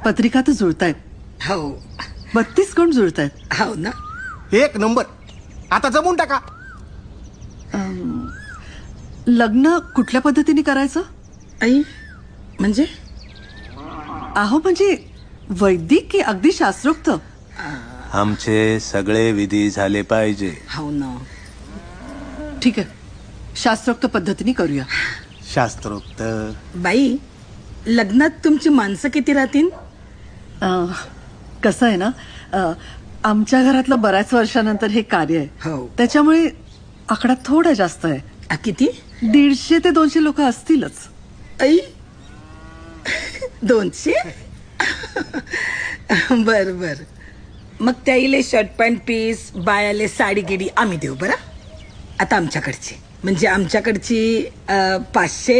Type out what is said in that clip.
पत्रिका तर जुळतायत. हो 32 कोण जुळतायत. हो ना. एक नंबर. आता जमून टाका. लग्न कुठल्या पद्धतीने करायचं? आई म्हणजे अहो म्हणजे वैदिक की अगदी शास्त्रोक्त? आमचे सगळे विधी झाले पाहिजे. हो ना. ठीक आहे, शास्त्रोक्त पद्धतीने करूया. शास्त्रोक्त. बाई लग्नात तुमची माणसं किती राहतील? कसं आहे ना, आमच्या घरातलं बऱ्याच वर्षानंतर हे कार्य आहे, हो. त्याच्यामुळे आकडा थोडा जास्त आहे. किती? 150 ते 200 लोक असतीलच. आई 200? बर बर. मग त्याईले शर्ट पॅन्ट पीस, बायाले साडी गिडी आम्ही देऊ. बरं आता आमच्याकडची म्हणजे आमच्याकडची 500